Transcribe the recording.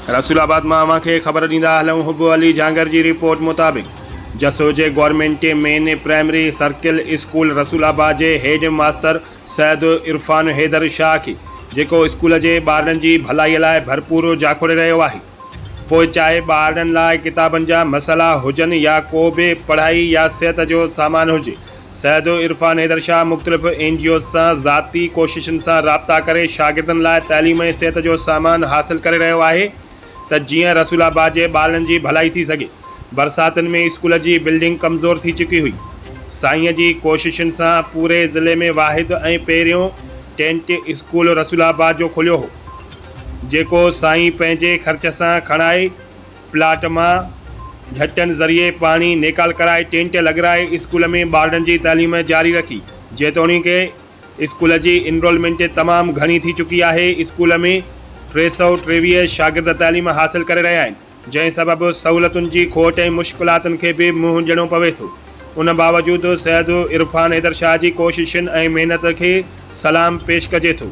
रसूलाबाद में अवां खे ख़बर ॾींदा हलूं। हुब अली जांगर की रिपोर्ट मुताबिक जसो जे government main primary circle school Rasulabad के हेड मास्टर सैयद इरफान हैदर शाह के जेको स्कूल के ॿारनि की भलाई लाइ भरपूर जाखोड़े रहियो आहे। पोइ चाहे ॿारनि लाइ किताबनि जा मसला हुजनि या को भी पढ़ाई या सेहत जो सामान हुजे, सैयद इरफान हैदर शाह मुख़्तलिफ़ NGO सां ज़ाती कोशिशुनि सां राब्ता करे शागिर्दनि लाइ तैलीम ऐं सेहत जो सामान हासिल करे रहियो आहे त जीअं रसूलाबाद के ॿारनि की भलाई थी सके। बरसातुनि में स्कूल की बिल्डिंग कमज़ोर थी चुकी हुई। साईं जी कोशिशुनि सां पूरे ज़िले में वाहिद ऐं पहिरियों टेंट स्कूल रसूलाबाद जो खुलियो हो, जेको साईं पंहिंजे ख़र्च सां खणाए प्लाट मां झटनि ज़रिए पानी निकाल कराए टेंट लॻाराए स्कूल में ॿारनि की तालीम जारी रखी। जेतोणीकि स्कूल की इनरोलमेंट तमाम घणी थी चुकी है। स्कूल में 323 शागिर्द तालीम हासिल करे रहिया आहिनि, जंहिं सबबि सहूलतुनि की खोट ऐं मुश्किलातुनि खे भी मुंहुं ॾियणो पवे थो। उन बावजूद सैयद इरफान हैदर शाह की कोशिशुनि ऐं महिनत के सलाम पेश कजे थो।